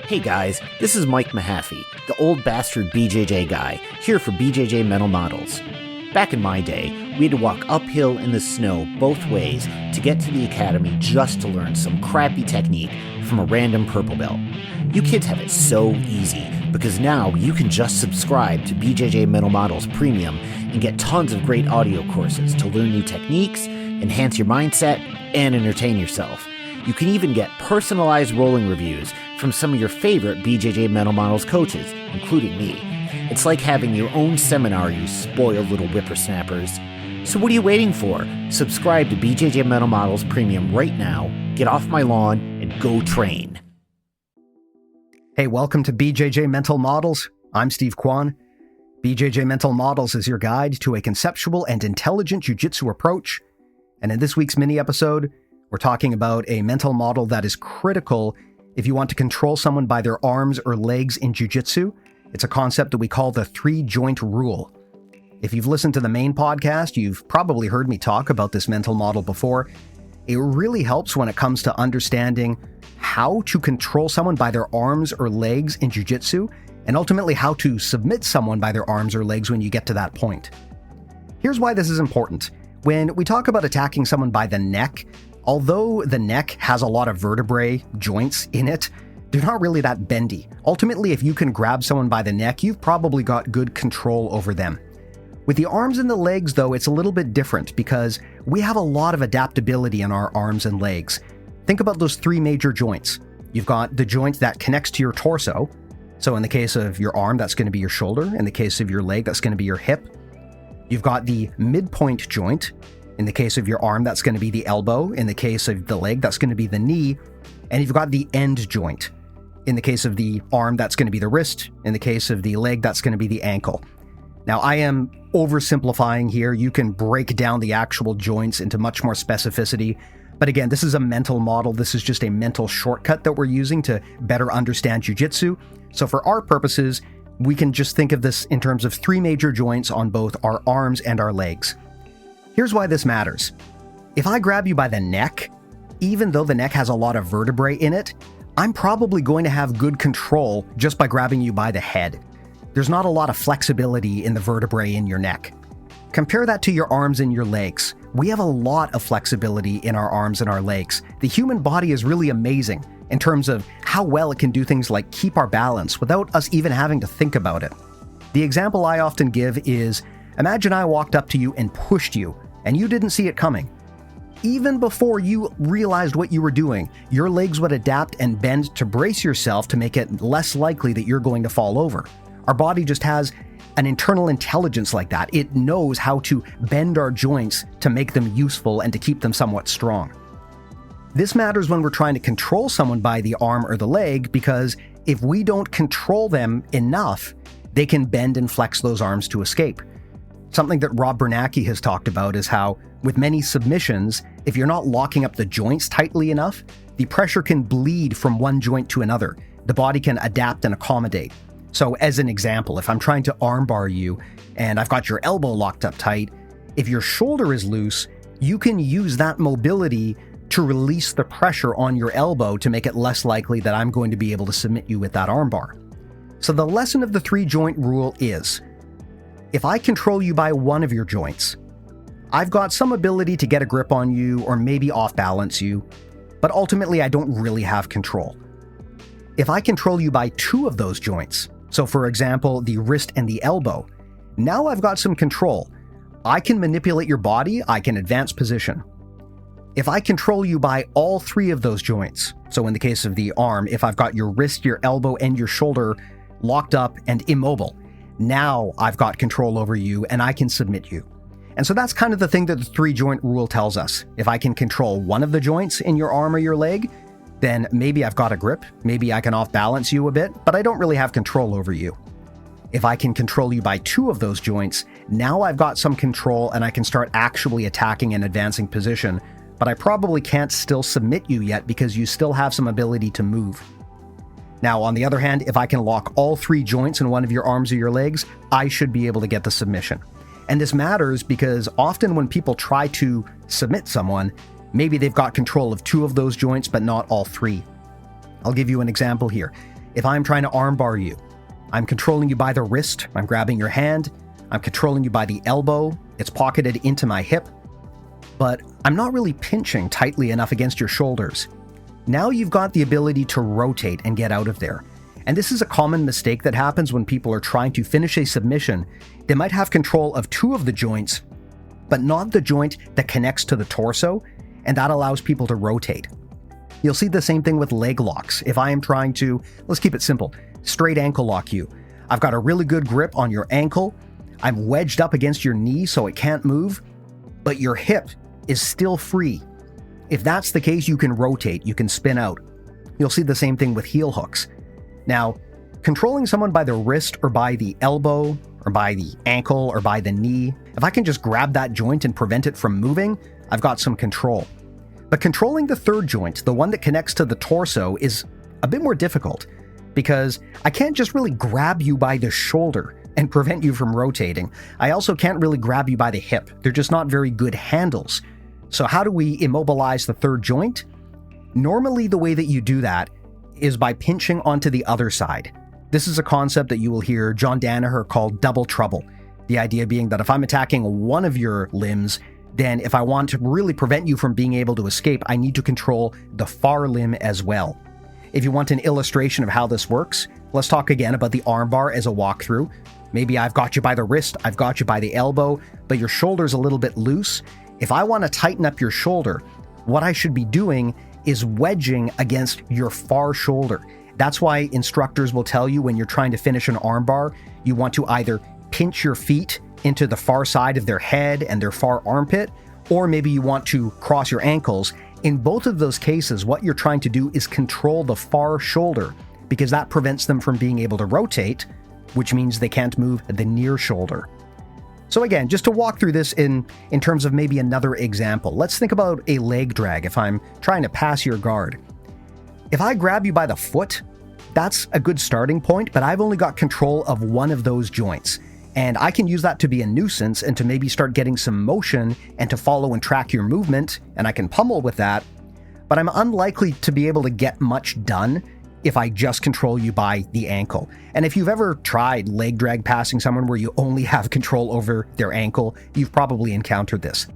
Hey guys, this is Mike Mahaffey, the old bastard BJJ guy, here for BJJ Mental Models. Back in my day, we had to walk uphill in the snow both ways to get to the academy just to learn some crappy technique from a random purple belt. You kids have it so easy because now you can just subscribe to BJJ Mental Models Premium and get tons of great audio courses to learn new techniques, enhance your mindset, and entertain yourself. You can even get personalized rolling reviews from some of your favorite BJJ Mental Models coaches, including me. It's like having your own seminar, you spoiled little whippersnappers. So what are you waiting for? Subscribe to BJJ Mental Models Premium right now, get off my lawn, and go train. Hey, welcome to BJJ Mental Models. I'm Steve Kwan. BJJ Mental Models is your guide to a conceptual and intelligent jiu-jitsu approach. And in this week's mini episode, we're talking about a mental model that is critical if you want to control someone by their arms or legs in jiu-jitsu. It's a concept that we call the three-joint rule. If you've listened to the main podcast, you've probably heard me talk about this mental model before. It really helps when it comes to understanding how to control someone by their arms or legs in jiu-jitsu, and ultimately how to submit someone by their arms or legs when you get to that point. Here's why this is important. When we talk about attacking someone by the neck, although the neck has a lot of vertebrae joints in it, they're not really that bendy. Ultimately, if you can grab someone by the neck, you've probably got good control over them. With the arms and the legs, though, it's a little bit different because we have a lot of adaptability in our arms and legs. Think about those three major joints. You've got the joint that connects to your torso. So in the case of your arm, that's going to be your shoulder. In the case of your leg, that's going to be your hip. You've got the midpoint joint. In the case of your arm, that's going to be the elbow. In the case of the leg, that's going to be the knee. And you've got the end joint. In the case of the arm, that's going to be the wrist. In the case of the leg, that's going to be the ankle. Now, I am oversimplifying here. You can break down the actual joints into much more specificity. But again, this is a mental model. This is just a mental shortcut that we're using to better understand jiu-jitsu. So for our purposes, we can just think of this in terms of three major joints on both our arms and our legs. Here's why this matters. If I grab you by the neck, even though the neck has a lot of vertebrae in it, I'm probably going to have good control just by grabbing you by the head. There's not a lot of flexibility in the vertebrae in your neck. Compare that to your arms and your legs. We have a lot of flexibility in our arms and our legs. The human body is really amazing in terms of how well it can do things like keep our balance without us even having to think about it. The example I often give is, imagine I walked up to you and pushed you, and you didn't see it coming. Even before you realized what you were doing, your legs would adapt and bend to brace yourself to make it less likely that you're going to fall over. Our body just has an internal intelligence like that. It knows how to bend our joints to make them useful and to keep them somewhat strong. This matters when we're trying to control someone by the arm or the leg, because if we don't control them enough, they can bend and flex those arms to escape. Something that Rob Bernanke has talked about is how, with many submissions, if you're not locking up the joints tightly enough, the pressure can bleed from one joint to another. The body can adapt and accommodate. So as an example, if I'm trying to armbar you and I've got your elbow locked up tight, if your shoulder is loose, you can use that mobility to release the pressure on your elbow to make it less likely that I'm going to be able to submit you with that armbar. So the lesson of the three-joint rule is, if I control you by one of your joints, I've got some ability to get a grip on you or maybe off-balance you, but ultimately I don't really have control. If I control you by two of those joints, so for example, the wrist and the elbow, now I've got some control. I can manipulate your body, I can advance position. If I control you by all three of those joints, so in the case of the arm, if I've got your wrist, your elbow, and your shoulder locked up and immobile, now I've got control over you and I can submit you. And so that's kind of the thing that the three-joint rule tells us. If I can control one of the joints in your arm or your leg, then maybe I've got a grip, maybe I can off-balance you a bit, but I don't really have control over you. If I can control you by two of those joints, now I've got some control and I can start actually attacking and advancing position, but I probably can't still submit you yet because you still have some ability to move. Now, on the other hand, if I can lock all three joints in one of your arms or your legs, I should be able to get the submission. And this matters because often when people try to submit someone, maybe they've got control of two of those joints, but not all three. I'll give you an example here. If I'm trying to armbar you, I'm controlling you by the wrist, I'm grabbing your hand, I'm controlling you by the elbow, it's pocketed into my hip, but I'm not really pinching tightly enough against your shoulders. Now you've got the ability to rotate and get out of there. And this is a common mistake that happens when people are trying to finish a submission. They might have control of two of the joints, but not the joint that connects to the torso, and that allows people to rotate. You'll see the same thing with leg locks. If I am trying to, let's keep it simple, straight ankle lock you. I've got a really good grip on your ankle. I'm wedged up against your knee so it can't move, but your hip is still free. If that's the case, you can rotate, you can spin out. You'll see the same thing with heel hooks. Now, controlling someone by the wrist or by the elbow or by the ankle or by the knee, if I can just grab that joint and prevent it from moving, I've got some control. But controlling the third joint, the one that connects to the torso, is a bit more difficult because I can't just really grab you by the shoulder and prevent you from rotating. I also can't really grab you by the hip. They're just not very good handles. So how do we immobilize the third joint? Normally, the way that you do that is by pinching onto the other side. This is a concept that you will hear John Danaher call double trouble. The idea being that if I'm attacking one of your limbs, then if I want to really prevent you from being able to escape, I need to control the far limb as well. If you want an illustration of how this works, let's talk again about the armbar as a walkthrough. Maybe I've got you by the wrist, I've got you by the elbow, but your shoulder's a little bit loose. If I want to tighten up your shoulder, what I should be doing is wedging against your far shoulder. That's why instructors will tell you when you're trying to finish an armbar, you want to either pinch your feet into the far side of their head and their far armpit, or maybe you want to cross your ankles. In both of those cases, what you're trying to do is control the far shoulder because that prevents them from being able to rotate, which means they can't move the near shoulder. So again, just to walk through this in terms of maybe another example, let's think about a leg drag if I'm trying to pass your guard. If I grab you by the foot, that's a good starting point, but I've only got control of one of those joints. And I can use that to be a nuisance and to maybe start getting some motion and to follow and track your movement, and I can pummel with that, but I'm unlikely to be able to get much done if I just control you by the ankle. And if you've ever tried leg drag passing someone where you only have control over their ankle, you've probably encountered this.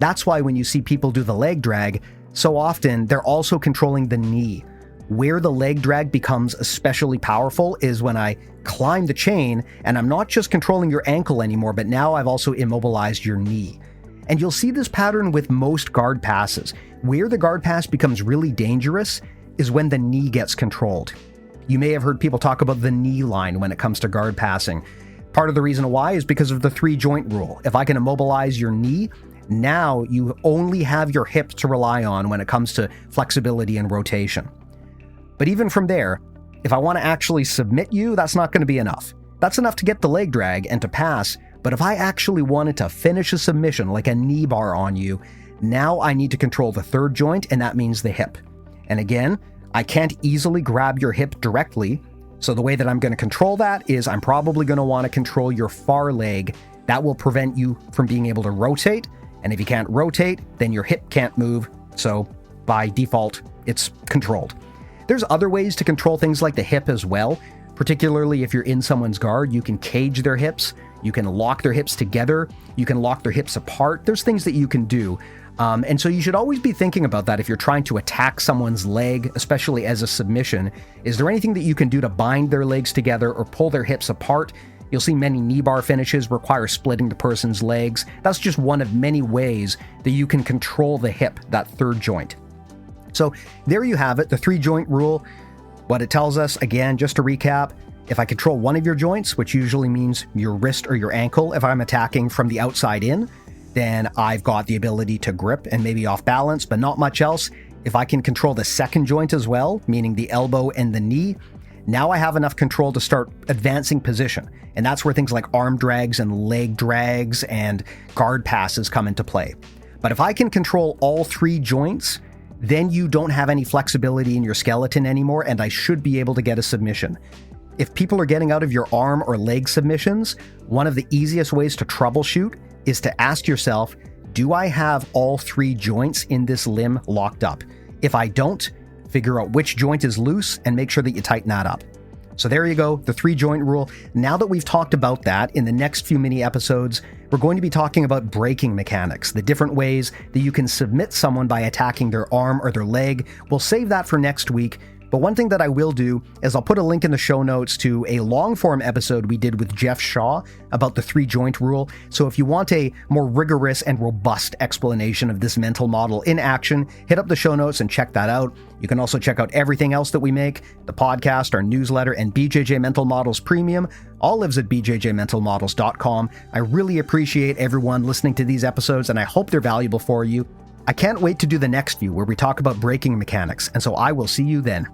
That's why when you see people do the leg drag, so often they're also controlling the knee. Where the leg drag becomes especially powerful is when I climb the chain and I'm not just controlling your ankle anymore, but now I've also immobilized your knee. And you'll see this pattern with most guard passes. Where the guard pass becomes really dangerous is when the knee gets controlled. You may have heard people talk about the knee line when it comes to guard passing. Part of the reason why is because of the 3-joint rule. If I can immobilize your knee, now you only have your hip to rely on when it comes to flexibility and rotation. But even from there, if I want to actually submit you, that's not going to be enough. That's enough to get the leg drag and to pass, but if I actually wanted to finish a submission like a knee bar on you, now I need to control the third joint, and that means the hip. And again, I can't easily grab your hip directly, so the way that I'm going to control that is I'm probably going to want to control your far leg. That will prevent you from being able to rotate, and if you can't rotate, then your hip can't move, so by default, it's controlled. There's other ways to control things like the hip as well, particularly if you're in someone's guard. You can cage their hips, you can lock their hips together, you can lock their hips apart. There's things that you can do. And so you should always be thinking about that if you're trying to attack someone's leg, especially as a submission. Is there anything that you can do to bind their legs together or pull their hips apart? You'll see many knee bar finishes require splitting the person's legs. That's just one of many ways that you can control the hip, that third joint. So there you have it, the 3-joint rule. What it tells us, again, just to recap, if I control one of your joints, which usually means your wrist or your ankle, if I'm attacking from the outside in, then I've got the ability to grip and maybe off balance, but not much else. If I can control the second joint as well, meaning the elbow and the knee, now I have enough control to start advancing position. And that's where things like arm drags and leg drags and guard passes come into play. But if I can control all 3 joints, then you don't have any flexibility in your skeleton anymore, and I should be able to get a submission. If people are getting out of your arm or leg submissions, one of the easiest ways to troubleshoot is to ask yourself, do I have all 3 joints in this limb locked up? If I don't, figure out which joint is loose, and make sure that you tighten that up. So there you go, the 3-joint rule. Now that we've talked about that, in the next few mini episodes, we're going to be talking about breaking mechanics, the different ways that you can submit someone by attacking their arm or their leg. We'll save that for next week. But one thing that I will do is I'll put a link in the show notes to a long-form episode we did with Jeff Shaw about the 3-joint rule. So if you want a more rigorous and robust explanation of this mental model in action, hit up the show notes and check that out. You can also check out everything else that we make, the podcast, our newsletter, and BJJ Mental Models Premium. All lives at BJJMentalModels.com. I really appreciate everyone listening to these episodes, and I hope they're valuable for you. I can't wait to do the next few where we talk about breaking mechanics, and so I will see you then.